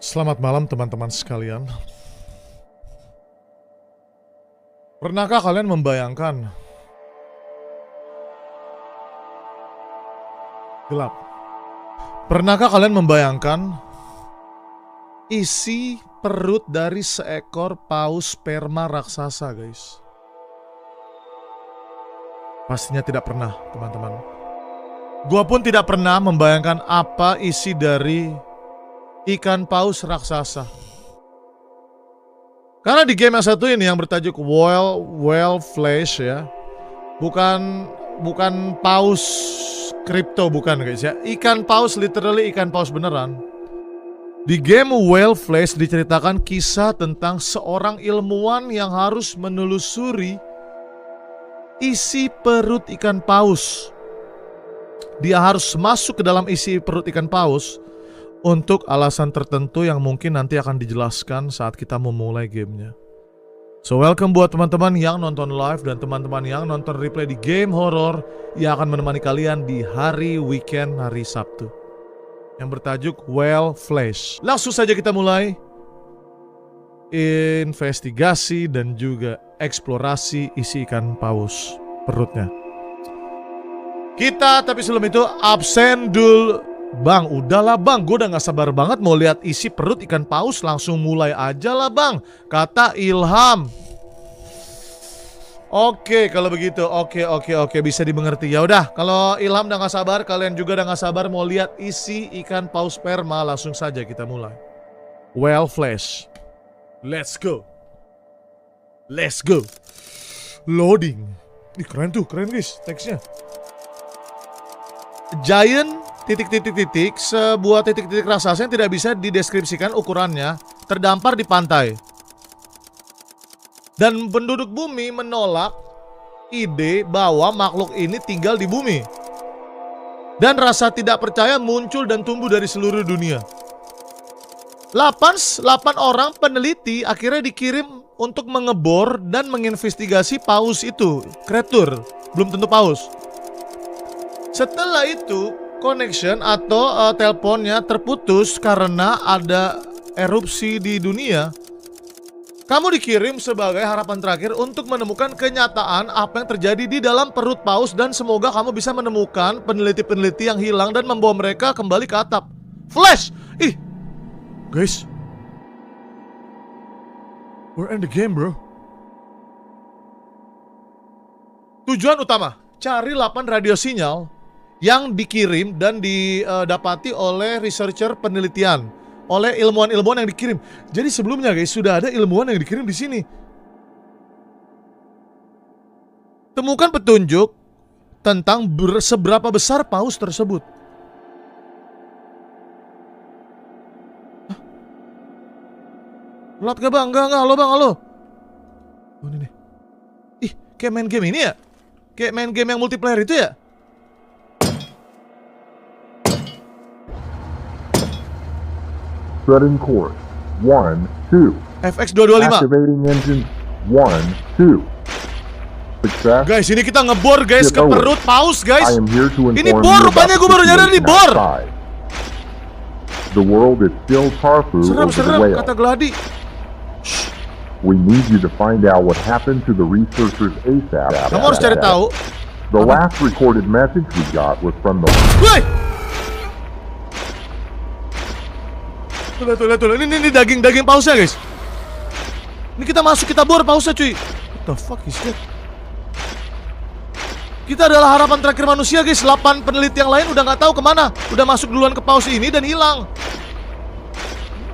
Selamat malam teman-teman sekalian. Pernahkah kalian membayangkan gelap? Pernahkah kalian membayangkan isi perut dari seekor paus sperma raksasa, guys? Pastinya tidak pernah, teman-teman. Gua pun tidak pernah membayangkan apa isi dari ikan paus raksasa. Karena di game yang satu ini yang bertajuk Whale Flesh ya, bukan paus kripto, bukan guys ya. Ikan paus, literally ikan paus beneran. Di game Whale Flesh diceritakan kisah tentang seorang ilmuwan yang harus menelusuri isi perut ikan paus. Dia harus masuk ke dalam isi perut ikan paus untuk alasan tertentu yang mungkin nanti akan dijelaskan saat kita memulai gamenya. So welcome buat teman-teman yang nonton live dan teman-teman yang nonton replay di game horror yang akan menemani kalian di hari weekend hari Sabtu, yang bertajuk Whale Flesh. Langsung saja kita mulai investigasi dan juga eksplorasi isi ikan paus perutnya. Tapi sebelum itu absen dulu. Bang, udahlah bang, gue udah gak sabar banget mau lihat isi perut ikan paus. Langsung mulai aja lah bang, kata Ilham. Oke, kalau begitu, oke, bisa dimengerti. Ya udah, kalau Ilham udah gak sabar, kalian juga udah gak sabar mau lihat isi ikan paus sperma. Langsung saja kita mulai. Whale Flesh. Let's go. Loading. Ih, keren guys teksnya. Giant titik-titik-titik, sebuah titik-titik raksasa yang tidak bisa dideskripsikan ukurannya, terdampar di pantai. Dan penduduk bumi menolak ide bahwa makhluk ini tinggal di bumi. Dan rasa tidak percaya muncul dan tumbuh dari seluruh dunia. 8 orang peneliti akhirnya dikirim untuk mengebor dan menginvestigasi paus itu. Kreatur, belum tentu paus. Setelah itu connection atau teleponnya terputus karena ada erupsi di dunia. Kamu dikirim sebagai harapan terakhir untuk menemukan kenyataan apa yang terjadi di dalam perut paus, dan semoga kamu bisa menemukan peneliti-peneliti yang hilang dan membawa mereka kembali ke atap. Flash! Ih, guys, we're in the game, bro. Tujuan utama, cari 8 radio sinyal yang dikirim dan didapati oleh researcher penelitian, oleh ilmuwan-ilmuwan yang dikirim. Jadi sebelumnya guys, sudah ada ilmuwan yang dikirim di sini. Temukan petunjuk tentang seberapa besar paus tersebut. Hah? Lot gak bang? Enggak, halo bang, halo. Oh ini nih. Ih, kayak main game ini ya? Kayak main game yang multiplayer itu ya? Setting course 1, 2. FX 225. Activating engine 1, 2. Success. Guys, ini kita ngebor guys ke perut paus guys. I am here to inform Ini you bor, about rupanya gue baru nyadar the di bor. outside. The world is still Tarfu over the Serem, whale. kata Gladi. We need you to find out what happened to the researchers ASAP. Kamu harus cari tahu. The last recorded message we got was from the... Woi! Tuh. Ini daging pausnya guys. Ini kita masuk, kita bor pausnya cuy. What the fuck is that? Kita adalah harapan terakhir manusia guys. 8 peneliti yang lain udah gak tahu kemana. Udah masuk duluan ke paus ini dan hilang.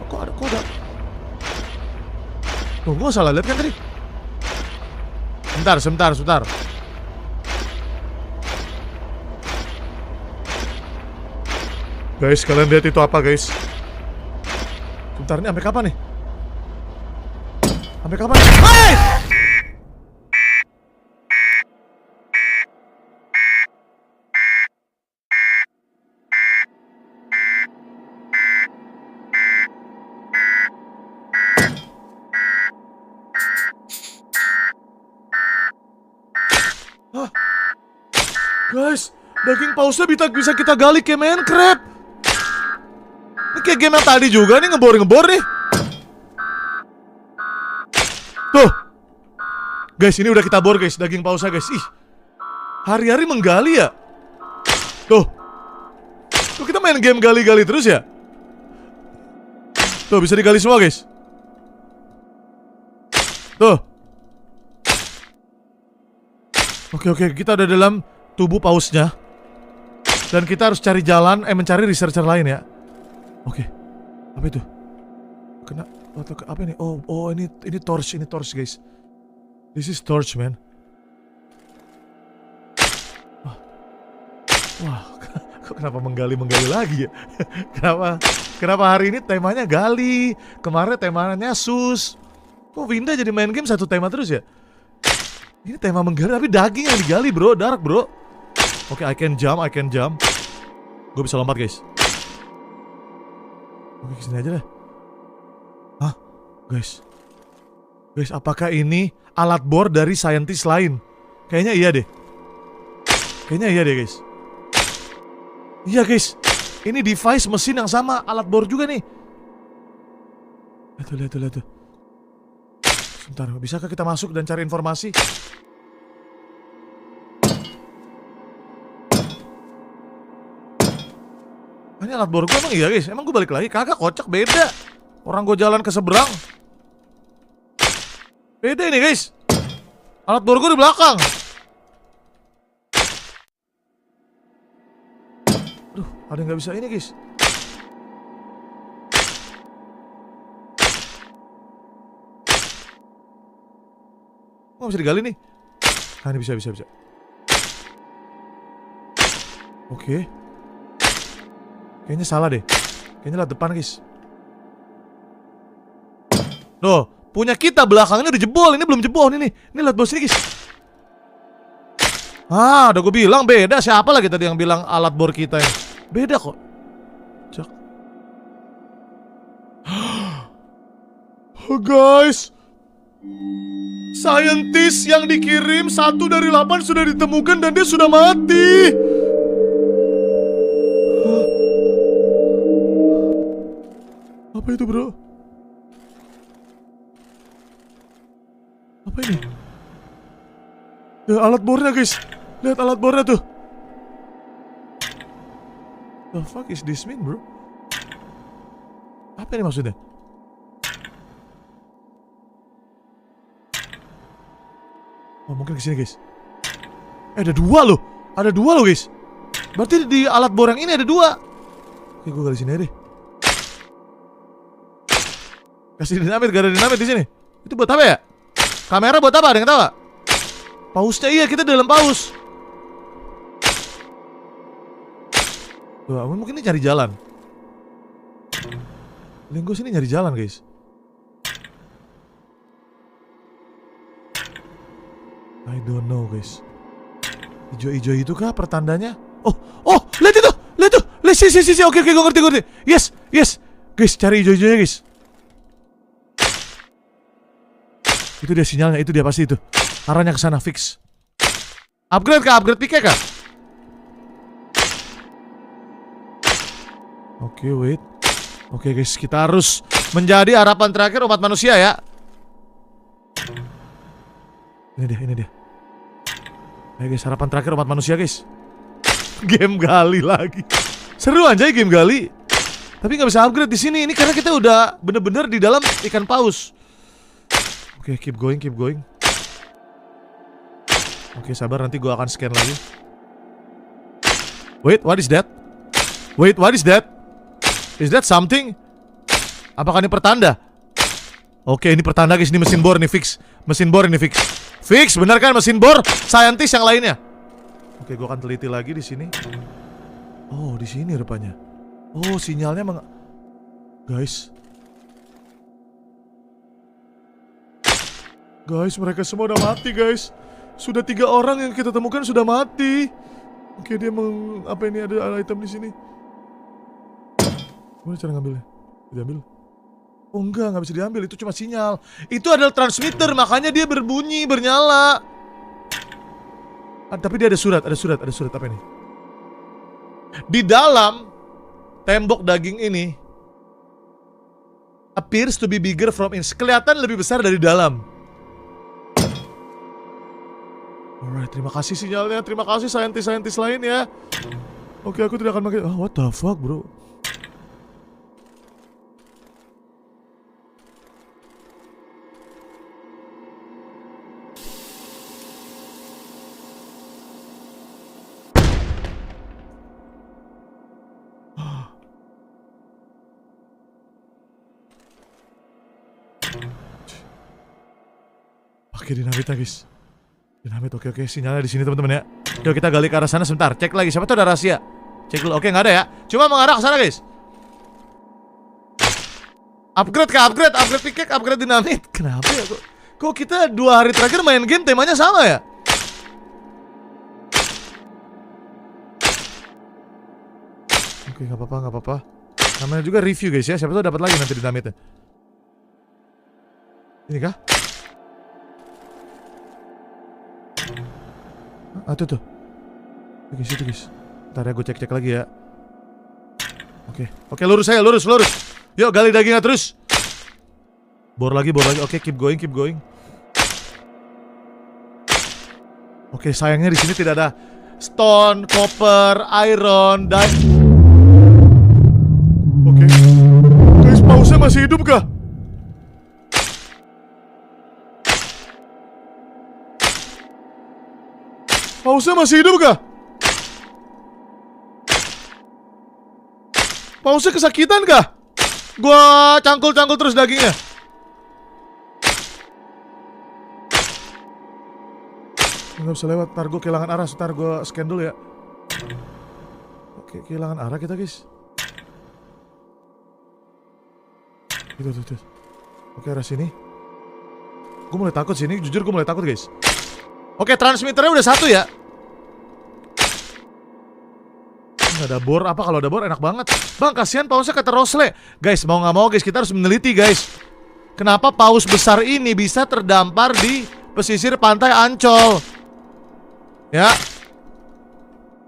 Kok ada? Oh, gue salah lihat kan tadi. Sebentar. Guys, kalian lihat itu apa guys? Bentar, ini sampai kapan nih? Hey! Hah? Guys, daging pausnya bisa kita gali kayak main crab. Ini kayak game yang tadi juga nih, ngebor nih. Tuh. Guys, ini udah kita bor guys, daging pausa guys. Ih. Hari-hari menggali ya. Tuh. Tuh kita main game gali-gali terus ya. Tuh bisa digali semua guys. Tuh. Oke, kita udah dalam tubuh pausnya. Dan kita harus cari jalan, mencari researcher lain ya. Oke. Apa itu? Apa ini? Oh, ini torch guys. This is torch, man. Wah, kenapa menggali lagi ya? Kenapa hari ini temanya gali? Kemarin temanya sus. Kok Winda jadi main game satu tema terus ya? Ini tema menggali tapi daging yang digali, bro, dark, bro. Oke, I can jump. Gue bisa lompat, guys. Oke, kesini aja deh. Hah? Guys, apakah ini alat bor dari saintis lain? Kayaknya iya deh, guys. Iya, guys. Ini device mesin yang sama, alat bor juga nih. Lihat tuh. Sebentar, bisakah kita masuk dan cari informasi? Ini alat bor gue emang iya guys. Emang gue balik lagi? Kagak, kocak, beda. Orang gue jalan ke seberang. Beda ini guys. Alat bor gue di belakang. Aduh, ada yang gak bisa ini guys. Gak bisa digali nih. Nah ini bisa. Oke. Kayaknya salah deh. Kayaknya lewat depan guys. Loh, punya kita belakangnya udah jebol. Ini belum jebol ini. Ini lihat bawah sini guys. Ah, udah gue bilang beda. Siapa lagi tadi yang bilang alat bor kita ini? Beda kok. Cek. Oh guys, saintis yang dikirim 1 dari 8 sudah ditemukan dan dia sudah mati. Apa itu, bro? Apa ini? Ya, alat bornya guys. Lihat alat bornya tuh. The fuck is this mean, bro? Apa ini maksudnya? Oh, mungkin kesini guys. Ada 2 loh. Ada 2 loh guys. Berarti di alat bor yang ini ada 2. Oke, gue gali sini aja deh. Kasih dinamit, gak ada dinamit di sini. Itu buat apa ya? Kamera buat apa? Ada yang tahu gak? Pausnya, iya, kita dalam paus. Wah, mungkin ini cari jalan. Linggo sini nyari jalan, guys. I don't know, guys. Ijo-ijo itu kah pertandanya? Oh, lihat itu, lihat tuh. Lihat sih. Oke, gue ngerti. Yes. Guys, cari ijo-ijonya, guys. Itu dia sinyalnya, itu dia pasti itu. Arahnya ke sana, fix. Upgrade kah? Upgrade pick kah? Oke, wait. Oke guys, kita harus menjadi harapan terakhir umat manusia ya. Ini dia. Ayo guys, harapan terakhir umat manusia guys. Game gali lagi. Seru aja game gali. Tapi nggak bisa upgrade di sini. Ini karena kita udah bener-bener di dalam ikan paus. Oke, keep going. Oke, sabar, nanti gue akan scan lagi. Wait, what is that? Is that something? Apakah ini pertanda? Oke, ini pertanda guys, ini mesin bor nih fix. Fix, benar kan mesin bor? Saintis yang lainnya. Oke, gue akan teliti lagi di sini. Oh, di sini rupanya. Oh, sinyalnya Guys, mereka semua udah mati guys. Sudah 3 orang yang kita temukan sudah mati. Oke, dia apa ini ada item di sini? Gimana cara ngambilnya? Diambil? Oh enggak bisa diambil, itu cuma sinyal. Itu adalah transmitter, makanya dia berbunyi, bernyala. Tapi dia ada surat apa ini? Di dalam tembok daging ini appears to be bigger from inside. Kelihatan lebih besar dari dalam. Alright, terima kasih sinyalnya. Terima kasih saintis-saintis lain ya. Oke, aku tidak akan pakai. Oh, what the fuck, bro? Pakai dinamitnya, guys. Dinamit, oke, sinyalnya di sini teman-teman ya. Yuk kita gali ke arah sana sebentar. Cek lagi, siapa tuh ada rahasia. Cek dulu, oke nggak ada ya. Cuma mengarah ke sana, guys. Upgrade kah? Upgrade pickaxe, upgrade dinamit. Kenapa ya? Kok kita 2 hari terakhir main game temanya sama ya? Oke, nggak apa-apa. Namanya juga review, guys ya. Siapa tuh dapat lagi nanti dinamitnya. Ini kah? Ah, tuh. Itu guys. Ntar ya gue cek lagi ya. Oke, lurus. Yuk gali dagingnya terus. Bor lagi. Oke, keep going. Oke, sayangnya di sini tidak ada stone, copper, iron, dan. Oke. Guys, pausnya masih hidup kah? Pausnya masih hidup kah? Pausnya kesakitan kah? Gua cangkul terus dagingnya. Nggak bisa lewat, ntar gue kehilangan arah. Ntar gue scan dulu ya. Oke, kehilangan arah kita, guys. Tuh. Oke, arah sini. Gue mulai takut sini, jujur gue mulai takut, guys. Oke, transmitternya udah 1 ya. Nggak ada bor, apa kalau ada bor enak banget. Bang, kasihan pausnya kata Rosle. Guys, mau nggak mau guys, kita harus meneliti guys. Kenapa paus besar ini bisa terdampar di pesisir pantai Ancol? Ya.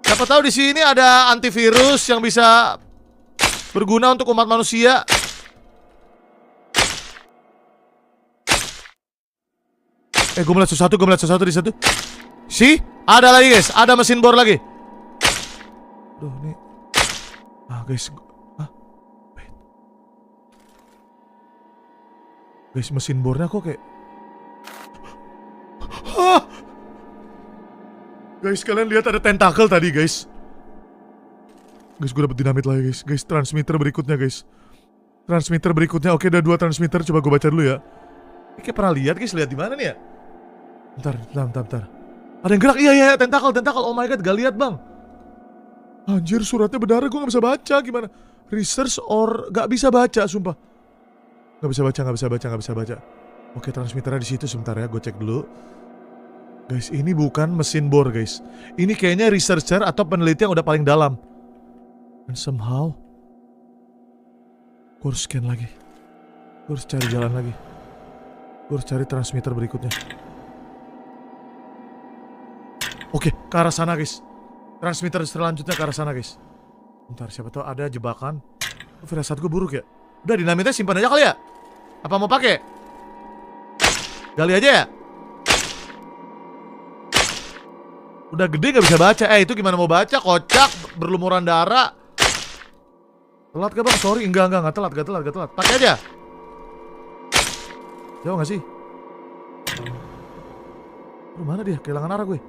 Siapa tahu di sini ada antivirus yang bisa berguna untuk umat manusia. Gue melihat sesuatu di situ. Ada lagi guys, ada mesin bor lagi. Duh, nih. Guys. Wait. Guys, mesin bornya kok kayak. Guys, kalian lihat ada tentakel tadi, guys. Guys, gue dapet dinamit lagi, guys. Guys, transmitter berikutnya, guys. Oke, ada 2 transmitter. Coba gue baca dulu ya. Ini kayak pernah lihat, guys. Lihat di mana nih ya? Bentar. Ada yang gerak. Iya, tentakel. Oh my god, gak lihat, bang. Anjir, suratnya berdarah, gue gak bisa baca. Gimana? Research or gak bisa baca, sumpah. Gak bisa baca. Oke, transmitternya di situ sebentar ya, gue cek dulu. Guys, ini bukan mesin bor, guys. Ini kayaknya researcher atau peneliti yang udah paling dalam. And somehow gue harus scan lagi. Gue harus cari jalan lagi. Gue harus cari transmitter berikutnya. Oke, ke arah sana, guys. Transmitter selanjutnya ke arah sana, guys. Bentar, siapa tahu ada jebakan. Firasat gue buruk ya. Udah, dinamitnya simpan aja kali ya. Apa mau pakai? Gali aja ya. Udah gede gak bisa baca. Itu gimana mau baca? Kocak, berlumuran darah. Telat gak bang? Sorry, enggak telat. Pakai aja. Jauh gak sih? Mana dia? Kehilangan arah gue.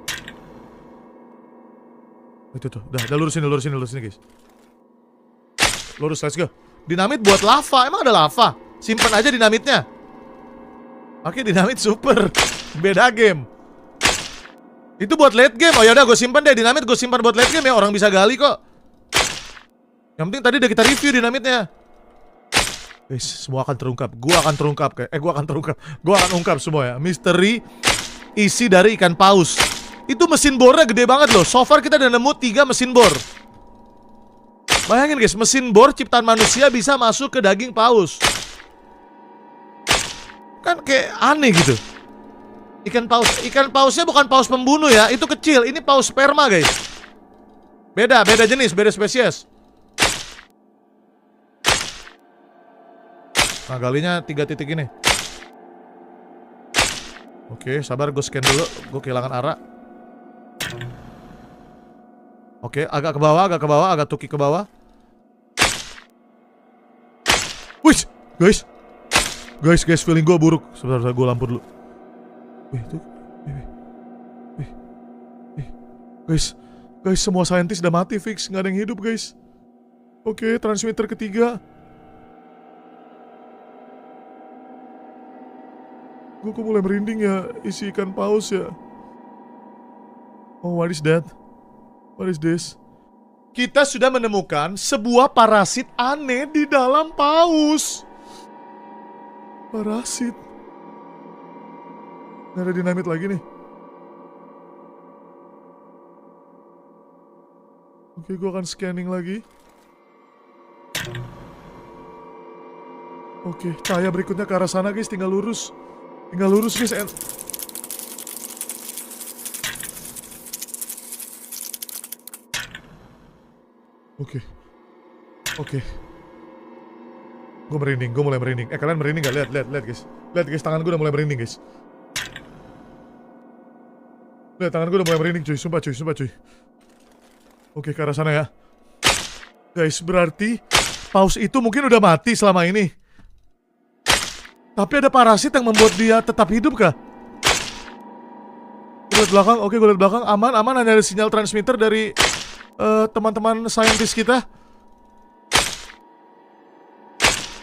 Itu tuh, udah lurusin guys. Lurus, let's go. Dinamit buat lava, emang ada lava? Simpan aja dinamitnya. Oke, dinamit super. Beda game. Itu buat late game. Oh yaudah, gue simpan deh dinamit, gue simpan buat late game ya. Orang bisa gali kok. Yang penting tadi udah kita review dinamitnya. Guys, semua akan terungkap. Gue akan ungkap semua ya. Misteri isi dari ikan paus. Itu mesin bornya gede banget loh. So far kita udah nemu 3 mesin bor. Bayangin guys, mesin bor ciptaan manusia bisa masuk ke daging paus. Kan kayak aneh gitu. Ikan pausnya bukan paus pembunuh ya. Itu kecil, ini paus sperma guys. Beda jenis, beda spesies. Nah, galinya 3 titik ini. Oke, sabar, gue scan dulu. Gue kehilangan arah. Oke, agak ke bawah, agak tuki ke bawah. Wih, guys, feeling gue buruk. Sebentar, gue lampu dulu. Guys, semua saintis udah mati fix, nggak ada yang hidup guys. Oke, transmitter ketiga. Gue kok mulai merinding ya, isi ikan paus ya. Oh, what is that? What is this? Kita sudah menemukan sebuah parasit aneh di dalam paus. Parasit. Nggak ada dinamit lagi nih. Oke, gue akan scanning lagi. Oke, cahaya berikutnya ke arah sana guys, tinggal lurus. Tinggal lurus guys. Oke. Gue merinding, gue mulai merinding. Kalian merinding gak? Lihat guys. Lihat guys, tangan gue udah mulai merinding guys. Lihat, tangan gue udah mulai merinding cuy, sumpah cuy. Oke, ke arah sana ya. Guys, berarti paus itu mungkin udah mati selama ini. Tapi ada parasit yang membuat dia tetap hidup kah? Gue liat belakang, oke gue liat belakang. Aman, hanya ada sinyal transmitter dari teman-teman saintis kita.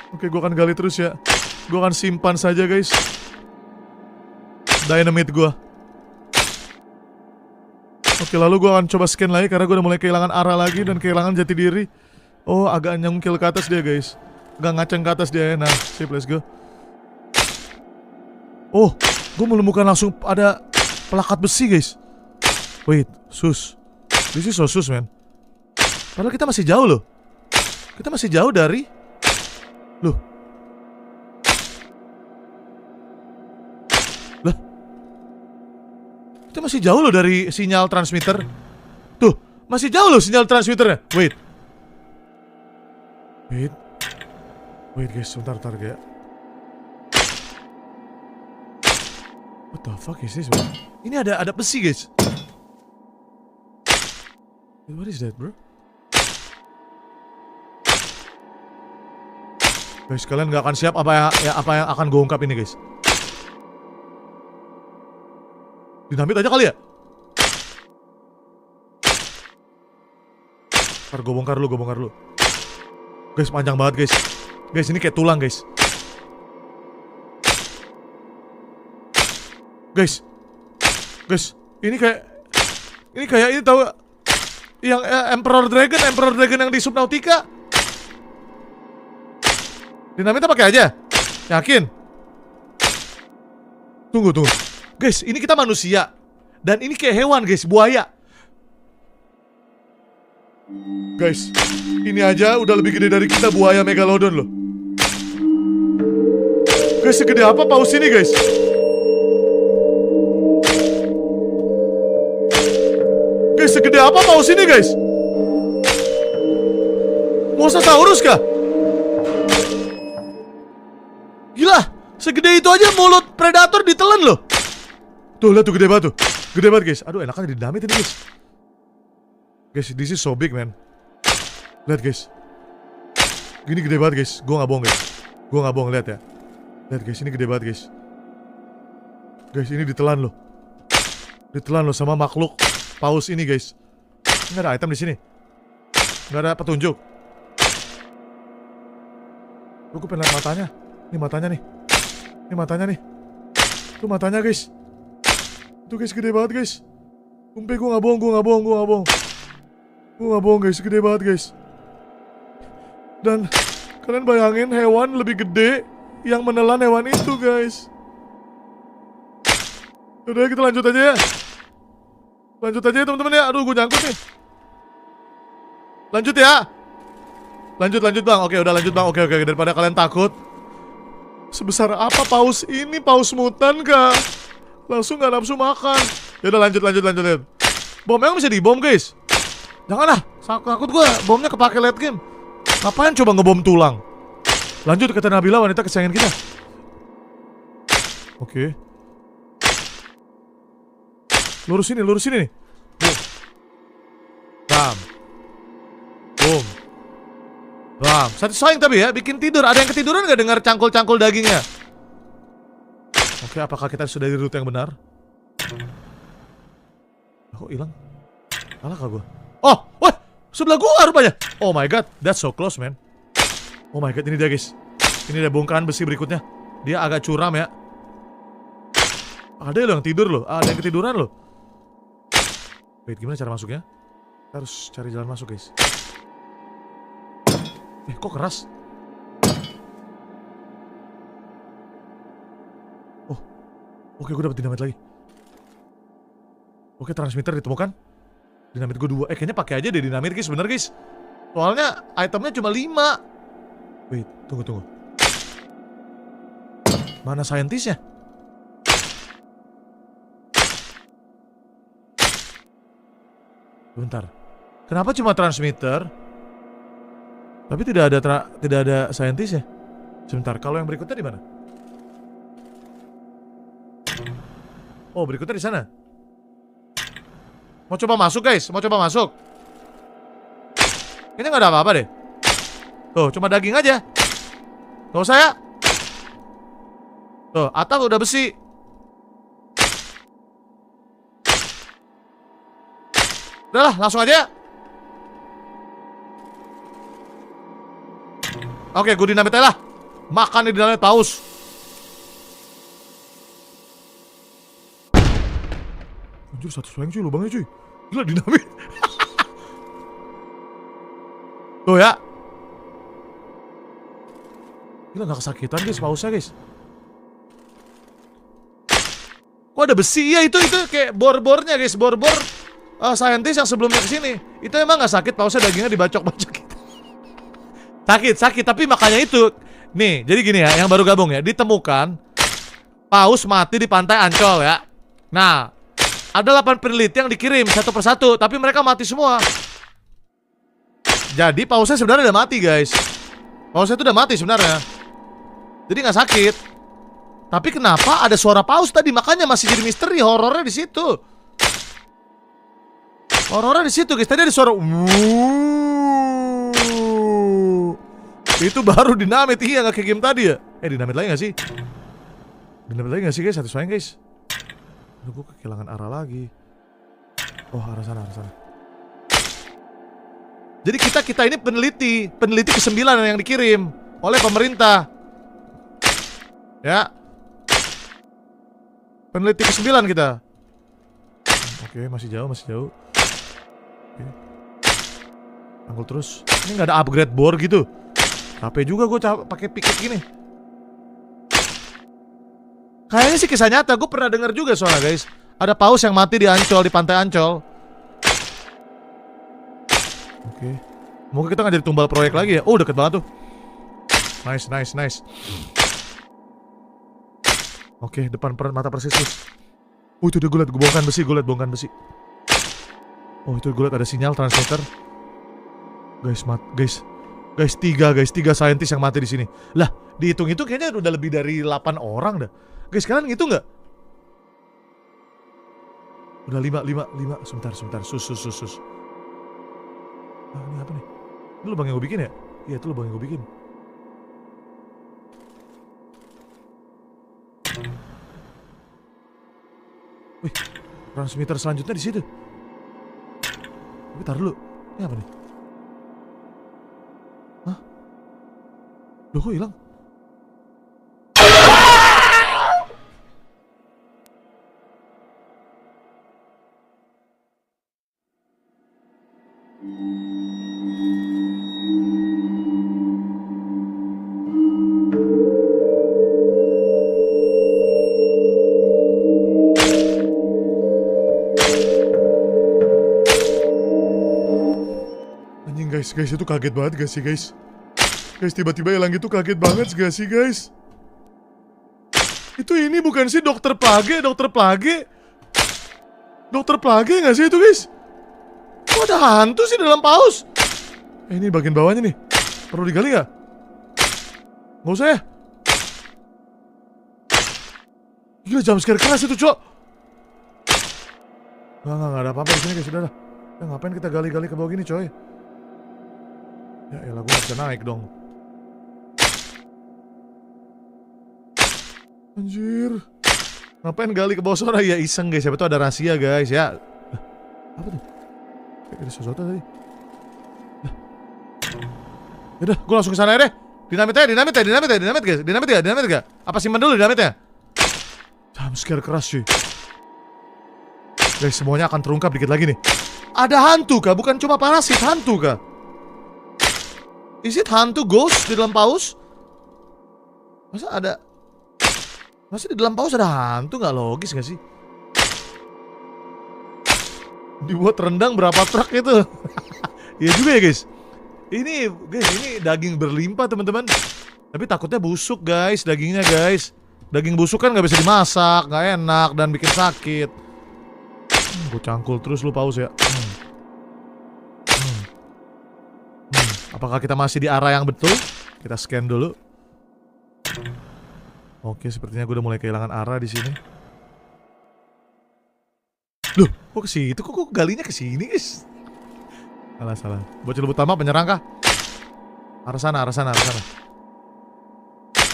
Oke, gue akan gali terus ya. Gue akan simpan saja guys dynamite gue. Oke, lalu gue akan coba scan lagi karena gue udah mulai kehilangan arah lagi dan kehilangan jati diri. Oh, agak nyengkil ke atas dia guys. Agak ngaceng ke atas dia ya. Nah, sip, let's go. Oh, gue menemukan langsung ada pelakat besi guys. Wait, sus. This is so sus man. Padahal kita masih jauh loh. Kita masih jauh dari. Loh. Lah. Kita masih jauh loh dari sinyal transmitter. Tuh, masih jauh loh sinyal transmitternya. Wait guys, sebentar ya. What the fuck is this, bro? Ini ada besi guys. What is that, bro? Guys, kalian gak akan siap apa yang akan gue ungkap ini guys. Dinamit aja kali ya. Ntar gue bongkar dulu. Guys, panjang banget guys. Guys, ini kayak tulang guys. Guys, ini kayak ini tahu yang Emperor Dragon yang di Subnautica. Dinamita pakai aja. Yakin? Tunggu. Guys, ini kita manusia. Dan ini kayak hewan guys, buaya. Guys, ini aja udah lebih gede dari kita, buaya megalodon loh. Guys, segede apa paus ini guys? Guys, segede apa paus ini guys? Mosasaurus kah? Gila, segede itu aja mulut predator ditelan loh. Tuh, lihat tuh, gede banget tuh. Gede banget guys. Aduh, enakan didamit ini guys. Guys, this is so big man. Lihat guys. Gini gede banget guys. Gue gak bohong guys. Lihat ya. Lihat guys, ini gede banget guys. Guys, ini ditelan loh. Ditelan loh sama makhluk paus ini guys. Nggak ada item di sini. Nggak ada petunjuk. Gue pengen lihat matanya. Ini matanya nih. Tuh matanya guys. Tuh guys, gede banget guys. Sumpah gue gak bohong guys, gede banget guys. Dan kalian bayangin hewan lebih gede yang menelan hewan itu guys. Udah, kita lanjut aja ya. Lanjut aja ya teman-teman ya. Aduh, gue nyangkut nih. Lanjut ya. Lanjut bang. Oke, udah lanjut bang. Oke. Daripada kalian takut. Sebesar apa paus ini? Paus mutan kah? Langsung gak nafsu makan. Yaudah, lanjut. Bom emang bisa dibom guys? Janganlah, takut gue bomnya kepake late game. Ngapain coba ngebom tulang? Lanjut kata Nabila, wanita kesayangan kita. Oke. Lurus sini nih. Boom. Bam. Boom. Bam. Satisfying tapi ya, bikin tidur. Ada yang ketiduran gak dengar cangkul-cangkul dagingnya? Oke, apakah kita sudah di rute yang benar? Kok hilang? Salah kah gue? Oh, wah, sebelah gua rupanya. Oh my god, that's so close, man. Oh my god, ini dia guys. Ini dia bongkahan besi berikutnya. Dia agak curam ya. Ada loh yang tidur loh. Ada yang ketiduran loh. Wait, gimana cara masuknya? Kita harus cari jalan masuk guys. Kok keras? Oh, oke, gue dapet dinamit lagi. Oke, transmitter ditemukan. Dinamit gue 2. Kayaknya pakai aja deh dinamit guys, bener guys. Soalnya itemnya cuma 5. Wait, tunggu. Mana saintisnya? Bentar. Kenapa cuma transmitter? Tapi tidak ada saintisnya. Sebentar, kalau yang berikutnya di mana? Oh, berikutnya di sana. Mau coba masuk guys, Kayaknya nggak ada apa-apa deh. Tuh, cuma daging aja. Gak usah ya. Tuh, atap udah besi. Udahlah, langsung aja. Oke, gue dinamit aja lah. Makan di dinamit paus. Anjir, satu sueng cuy, lubangnya cuy. Gila, dinamit. Tuh ya. Gila, gak kesakitan guys, pausnya guys. Kok ada besi? Iya, itu kayak bor-bornya guys. Bor-bor saintis yang sebelumnya kesini. Itu emang gak sakit, pausnya dagingnya dibacok-bacok gitu. Sakit, tapi makanya itu. Nih, jadi gini ya, yang baru gabung ya. Ditemukan paus mati di pantai Ancol ya. Nah, ada 8 peneliti yang dikirim satu persatu, tapi mereka mati semua. Jadi pausnya sebenarnya udah mati guys. Pausnya itu udah mati sebenarnya. Jadi nggak sakit. Tapi kenapa ada suara paus tadi? Makanya masih jadi misteri. Horornya di situ. Horornya di situ guys. Tadi ada suara. Itu baru dinamit. Iya, nggak kayak game tadi ya. Dinamit lagi nggak sih? Dinamit lagi nggak sih guys? Satu sayang guys. Aduh, gue kehilangan arah lagi. Oh, arah sana. Jadi kita ini peneliti ke-9 yang dikirim oleh pemerintah. Ya. Peneliti ke-9 kita. Oke, masih jauh. Oke. Angkul terus. Ini nggak ada upgrade bor gitu. Capek juga gue pakai piket gini. Kayaknya sih kisah nyata. Gue pernah dengar juga soalnya guys. Ada paus yang mati di Ancol, di pantai Ancol. Oke. Mungkin kita nggak jadi tumbal proyek lagi ya. Oh, deket banget tuh. Nice. Oke, depan mata persis. Oh, itu dia gue liat bongkahan besi. Oh, itu gue liat ada sinyal transmitter. Guys, tiga saintis yang mati di sini. Lah, dihitung-hitung kayaknya udah lebih dari 8 orang dah. Guys, kalian ngitung nggak? Udah 5. Sebentar. Sus. Ini apa nih? Ini lubang yang gue bikin ya? Iya, itu lubang yang gue bikin. Wih, transmitter selanjutnya di situ. Tapi tar dulu. Ini apa nih? Hah? Loh, kok hilang? Guys, itu kaget banget gak sih guys? Guys, tiba-tiba hilang gitu kaget banget gak sih guys? Itu ini bukan sih dokter Plage gak sih itu guys? Kok ada hantu sih dalam paus? Ini bagian bawahnya nih. Perlu digali gak? Nggak usah ya. Gila, jumpscare keras itu, Cok. Nggak ada apa-apa di sini, guys. Sudah dah. Ya, ngapain kita gali-gali ke bawah gini, coy? Ya elah, gue nggak bisa naik dong. Anjir. Ngapain gali ke bawah sana? Ya iseng, guys. Siapa tuh ada rahasia, guys, ya. Apa tuh? Kayak ada sesuatu tadi. Yaudah, gue langsung ke sana ya deh. Dinamit guys. Dinamit gak? Apa simpan dulu dinamitnya? Jumpscare keras sih. Guys, semuanya akan terungkap dikit lagi nih. Ada hantu kah? Bukan cuma parasit, hantu kah? Is it hantu ghost di dalam paus? Masa di dalam paus ada hantu? Gak logis gak sih? Dibuat rendang berapa truk itu? Iya juga ya guys. Ini daging berlimpah teman-teman. Tapi takutnya busuk guys, dagingnya guys. Daging busuk kan gak bisa dimasak, gak enak dan bikin sakit. Gue cangkul terus lu paus ya. Apakah kita masih di arah yang betul? Kita scan dulu. Oke, sepertinya gue udah mulai kehilangan arah di sini. Loh, kok ke situ? Kok galinya ke sini, guys? Salah. Bocil utama penyerang kah? Arah sana.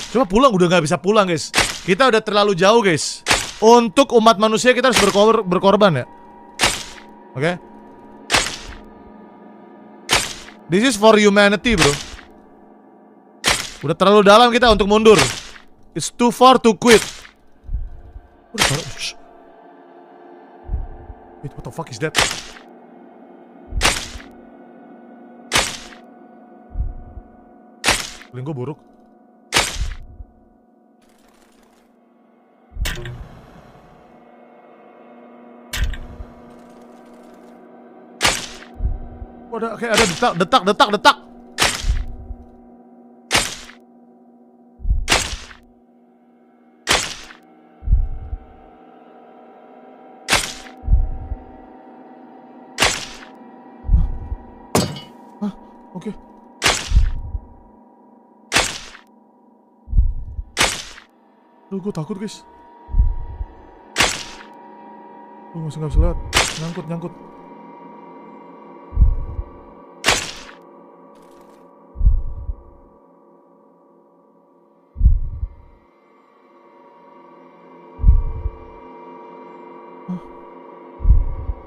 Coba pulang, udah gak bisa pulang, guys. Kita udah terlalu jauh, guys. Untuk umat manusia kita harus berkorban ya. Oke? This is for humanity, bro. Udah terlalu dalam kita untuk mundur. It's too far to quit. Wait, what the fuck is that? Feeling gue buruk. Oh, kayak ada detak. Oke. Aduh, gue takut guys. Gue masih gak bisa lihat. Nyangkut.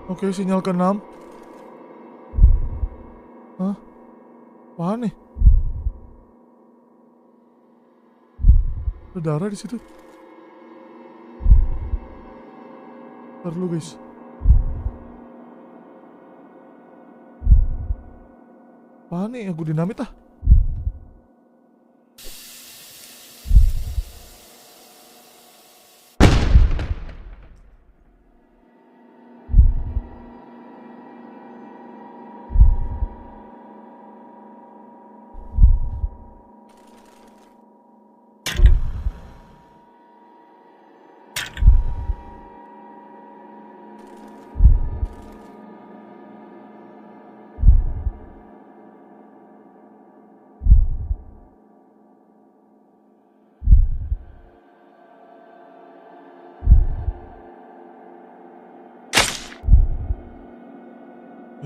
Oke, sinyal ke-6. Hah? Apaan nih? Ada darah di situ. Ntar dulu guys. Apaan nih? Aku dinamit ah.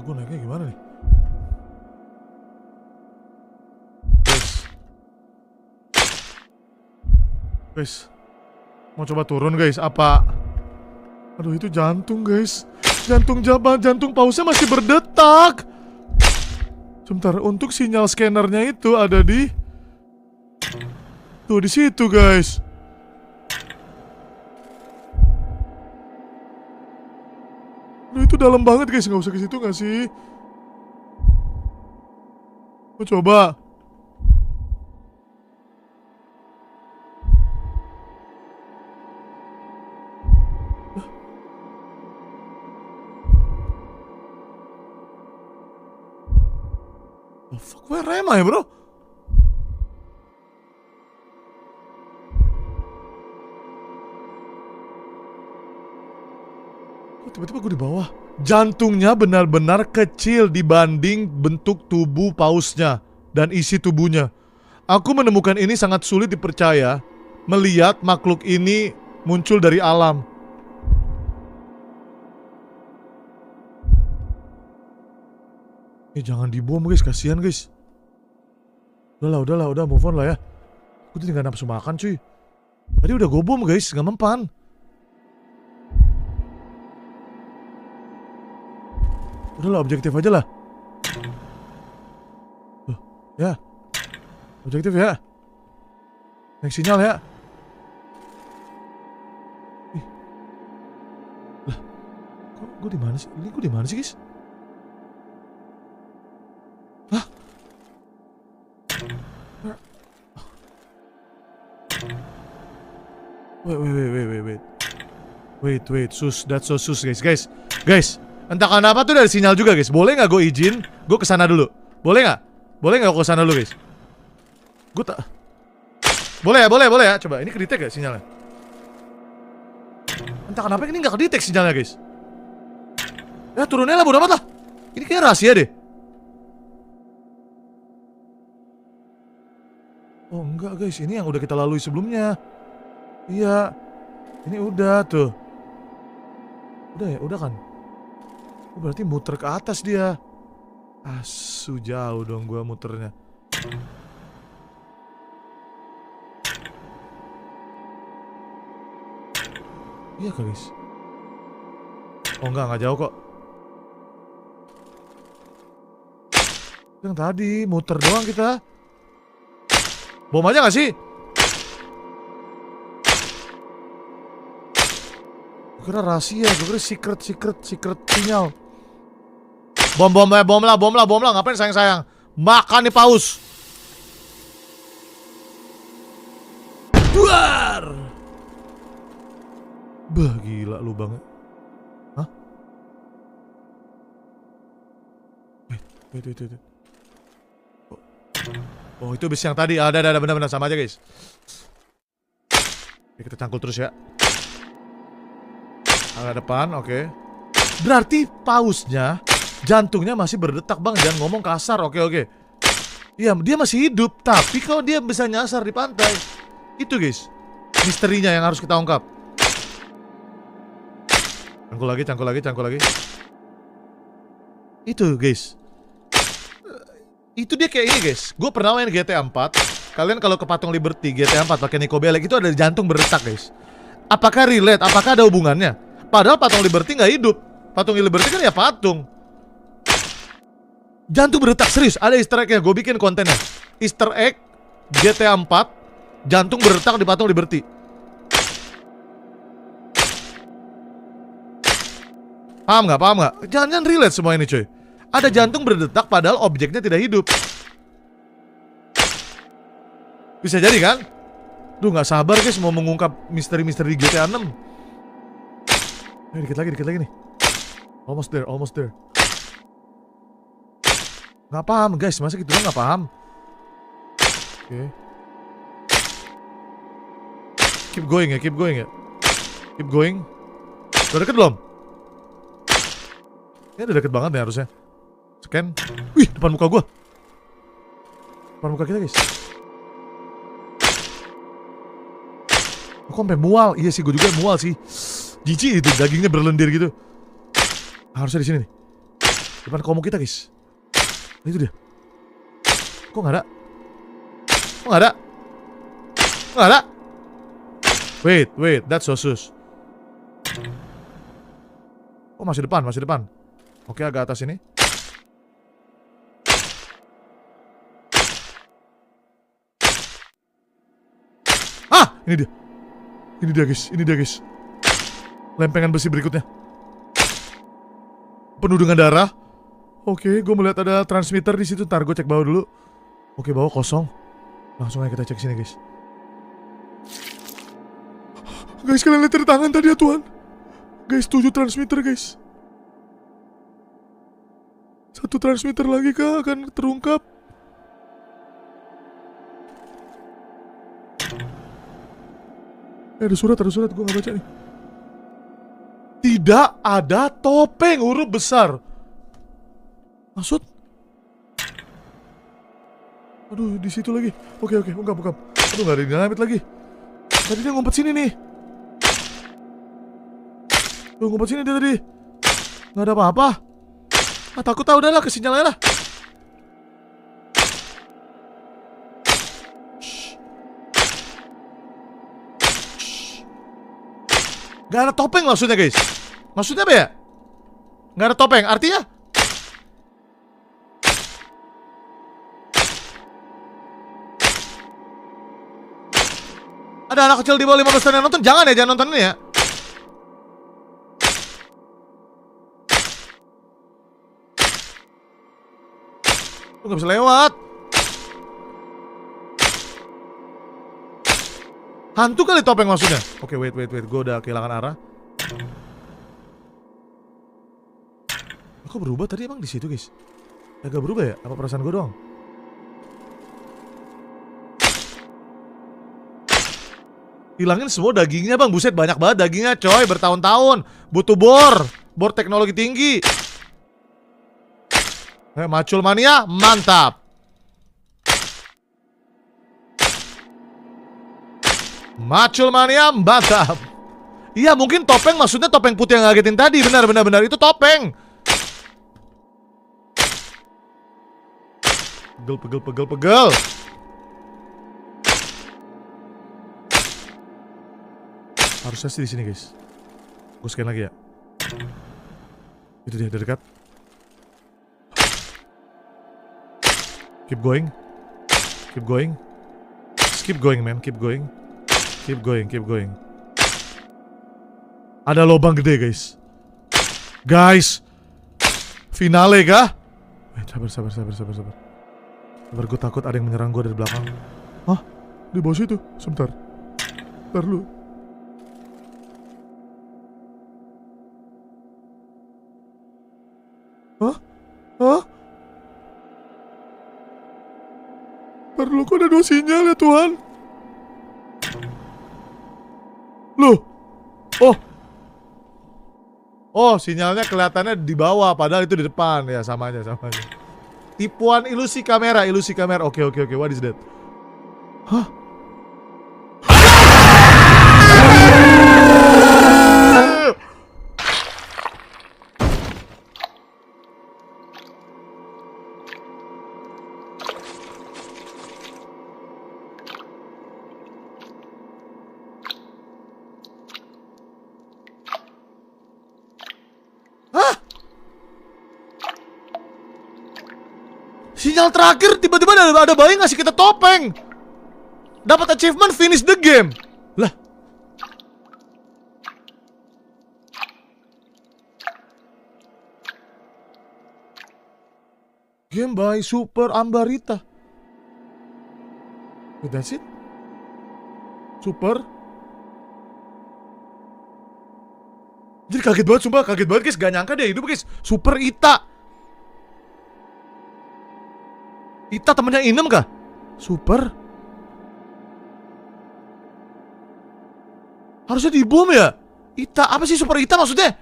Gue naiknya gimana nih? Guys, mau coba turun guys, apa? Aduh, itu jantung guys. Jantung pausnya masih berdetak. Sebentar, untuk sinyal scannernya itu ada di tuh, di situ guys. Aduh, itu dalam banget guys, nggak usah ke situ nggak sih? Mau coba. Oh, fuck, where am I, bro? Tiba-tiba gue di bawah. Jantungnya benar-benar kecil dibanding bentuk tubuh pausnya dan isi tubuhnya. Aku menemukan ini sangat sulit dipercaya melihat makhluk ini muncul dari alam. Jangan dibom guys, kasihan guys. Udah move on lah ya. Aku tuh gak nafsu makan cuy. Tadi udah gue bom guys, gak mempan. Udahlah, objektif aja lah. Ya, objektif ya. Naik sinyal ya. Lah, kok gue di mana sih? Ini gue di mana sih guys? Hah? Wait, sus, that's so sus guys. Entah kenapa tuh dari sinyal juga guys. Boleh nggak gue izin? Gue kesana dulu. Boleh nggak gue kesana dulu guys? Gue tak. Boleh ya. Coba ini kedetek gak sinyalnya? Entah kenapa ini nggak kedetek sinyalnya guys. Ya turunnya lah, bodo amat lah. Ini kayak rahasia deh. Oh enggak guys, ini yang udah kita lalui sebelumnya. Iya, ini udah tuh. Udah kan? Oh, berarti muter ke atas dia. Asu, jauh dong gua muternya. Iya kah guys? Oh enggak jauh kok. Yang tadi muter doang kita. Bom aja gak sih? Gue kira rahasia, gue kira secret sinyal. Bom lah, ngapain sayang. Makan nih paus. Duar. Bah, gila lubangnya. Hah? Wait. Oh, itu bis yang tadi. Ada benar-benar sama aja guys. Oke, kita cangkul terus ya. Agak depan, oke. Berarti pausnya, jantungnya masih berdetak bang. Jangan ngomong kasar, oke. Iya, dia masih hidup. Tapi kalau dia bisa nyasar di pantai, itu guys, misterinya yang harus kita ungkap. Cangkul lagi. Itu guys. Itu dia kayak ini guys. Gue pernah main GTA 4. Kalian kalau ke Patung Liberty GTA 4 pakai Niko Bellic, itu ada jantung berdetak guys. Apakah relate? Apakah ada hubungannya? Padahal Patung Liberty nggak hidup. Patung Liberty kan ya patung. Jantung berdetak, serius. Ada easter egg-nya, gue bikin kontennya. Easter egg GTA 4, jantung berdetak di Patung Liberty. Paham nggak? Jangan relate semua ini cuy. Ada jantung berdetak padahal objeknya tidak hidup. Bisa jadi kan? Duh, nggak sabar guys mau mengungkap misteri-misteri GTA 6. Dikit lagi nih. Almost there. Nggak paham guys, masa gitu nggak paham? Oke. Keep going ya. Keep going. Udah deket belum? Ini udah deket banget nih harusnya. Scan. Wih, depan muka gua. Depan muka kita guys. Kok sampai mual? Iya sih, gue juga mual sih. Jijik itu, dagingnya berlendir gitu. Harusnya di sini nih. Depan komo kita guys. Itu dia. Kok nggak ada? Wait, that's so sus. Oh, masih depan. Oke, agak atas ini. Ini dia guys. Lempengan besi berikutnya. Penuh dengan darah. Oke, gue melihat ada transmitter di situ. Ntar gue cek bawah dulu. Oke, bawah kosong. Langsung aja kita cek sini guys. Guys, kalian lihat dari tangan tadi ya Tuhan. Guys, 7 transmitter guys. 1 transmitter lagi kah akan terungkap? Ada surat, gue gak baca nih. Tidak ada topeng huruf besar. Maksud? Aduh, di situ lagi. Oke, ungkap. Aduh, nggak ada dinamit lagi. Tadi dia ngumpet sini nih. Tuh, ngumpet sini dia tadi. Nggak ada apa-apa. Takut tau, udahlah, ke sinyal aja lah. Gak ada topeng maksudnya, guys. Maksudnya apa ya? Gak ada topeng, artinya ada anak kecil di bawah 15 tahun yang nonton. Jangan nonton ini ya. Lu gak bisa lewat. Hantu kali topeng maksudnya. Oke, wait. Gue udah kehilangan arah. Aku berubah tadi emang di situ, guys. Agak berubah ya? Apa perasaan gue doang? Hilangin semua dagingnya, bang. Buset, banyak banget dagingnya, coy. Bertahun-tahun. Butuh bor teknologi tinggi. Macul mania, mantap. Macul mania, mantap. Iya, mungkin topeng maksudnya topeng putih yang ngagetin tadi. Benar, itu topeng. Pegel. Harusnya sih di sini, guys. Gue scan lagi ya. Itu dia, dari dekat. Keep going, man. Keep going. Ada lubang gede, guys. Finale kah? Sabar. Sabar, gue takut ada yang menyerang gue dari belakang. Hah? Di bawah situ. Sebentar lu. Hah? Bentar lu, kok ada 2 sinyal ya Tuhan? Loh. Oh, sinyalnya kelihatannya di bawah, padahal itu di depan. Ya, sama aja. Tipuan ilusi kamera. Oke. What is that? Hah? Sinyal terakhir tiba-tiba ada bayi ngasih kita topeng. Dapat achievement finish the game. Lah. Game by Super Ambarita. That's it. Super. Jadi kaget banget guys. Gak nyangka dia hidup, guys. Super Ita. Ita temennya Inem kah? Super. Harusnya dibom ya? Ita, apa sih Super Ita maksudnya?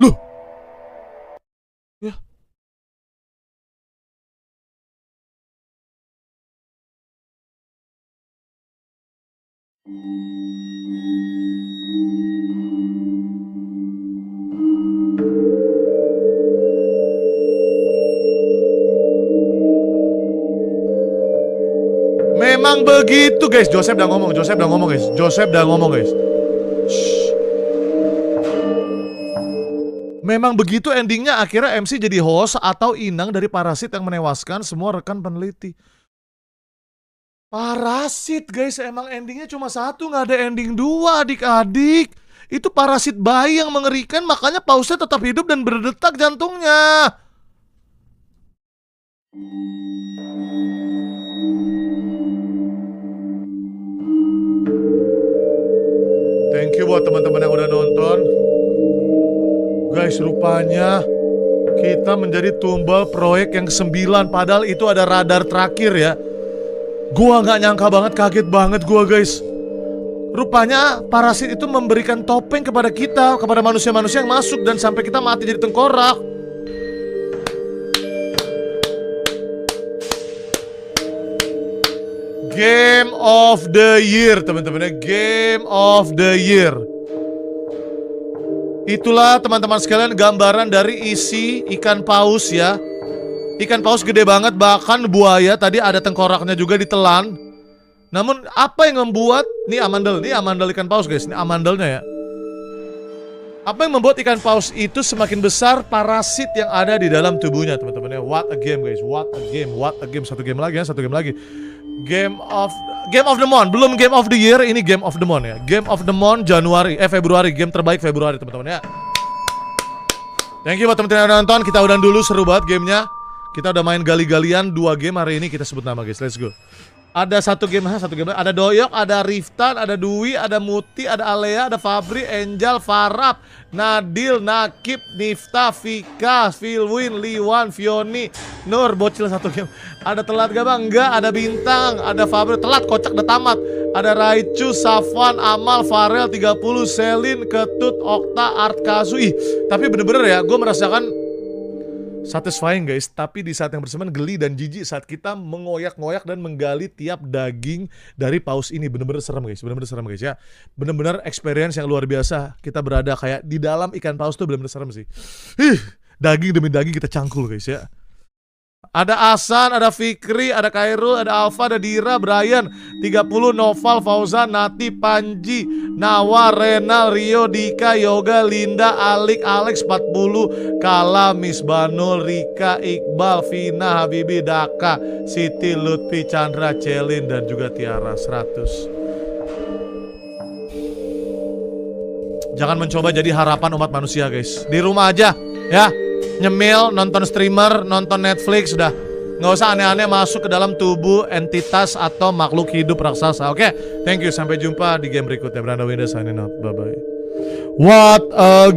Loh. Ya. Memang begitu, guys. Joseph udah ngomong, guys. Shh. Memang begitu endingnya, akhirnya MC jadi host atau inang dari parasit yang menewaskan semua rekan peneliti. Parasit, guys, emang endingnya cuma 1, nggak ada ending 2, adik-adik. Itu parasit bayi yang mengerikan, makanya Pausnya tetap hidup dan berdetak jantungnya. Thank you buat teman-teman yang udah nonton. Guys, rupanya kita menjadi tumbal proyek yang ke-9. Padahal itu ada radar terakhir ya. Gua gak nyangka banget, kaget banget gua, guys. Rupanya parasit itu memberikan topeng kepada kita, kepada manusia-manusia yang masuk, dan sampai kita mati jadi tengkorak. Game of the Year, teman-teman ya. Game of the Year. Itulah teman-teman sekalian gambaran dari isi ikan paus ya. Ikan paus gede banget, bahkan buaya tadi ada tengkoraknya juga ditelan. Namun apa yang membuat, nih amandel ikan paus guys, ini amandelnya ya. Apa yang membuat ikan paus itu semakin besar? Parasit yang ada di dalam tubuhnya, teman-teman ya. What a game guys, what a game, what a game. Satu game lagi ya, satu game lagi. Game of the month, belum game of the year, ini game of the month ya. Game of the month Februari, game terbaik Februari teman-teman ya. Thank you buat teman-teman yang nonton, kita udah dulu seru banget gamenya. Kita udah main gali-galian 2 game hari ini, kita sebut nama guys, let's go. Ada satu game, ada Doyok, ada Riftan, ada Dwi, ada Muti, ada Alea, ada Fabri, Angel, Farab, Nadil, Nakib, Nifta, Vika, Philwin, Liwan, Fioni, Nur, bocil satu game. Ada telat gak bang? Enggak, ada Bintang, ada Fabri, telat, kocak udah tamat. Ada Raichu, Safwan, Amal, Farel, 30, Selin, Ketut, Okta, Art, Kazu. Tapi bener-bener ya, gue merasakan satisfying guys, tapi di saat yang bersamaan geli dan jijik saat kita mengoyak-ngoyak dan menggali tiap daging dari paus ini. Bener-bener serem guys, ya. Bener-bener experience yang luar biasa. Kita berada kayak di dalam ikan paus tuh bener-bener serem sih. Daging demi daging kita cangkul guys ya. Ada Asan, ada Fikri, ada Khairul, ada Alfa, ada Dira, Brian, 30, Noval, Fauzan, Nati, Panji, Nawa, Renal, Rio, Dika, Yoga, Linda, Alik, Alex, 40, Kala, Misbanul, Rika, Iqbal, Vina, Habibi, Daka, Siti, Lutfi, Chandra, Celin, dan juga Tiara, 100. Jangan mencoba jadi harapan umat manusia guys. Di rumah aja ya. Nyemil, nonton streamer, nonton Netflix, sudah. Nggak usah aneh-aneh masuk ke dalam tubuh entitas atau makhluk hidup raksasa. Oke, thank you. Sampai jumpa di game berikutnya. Branda Winda signing out. Bye-bye. What a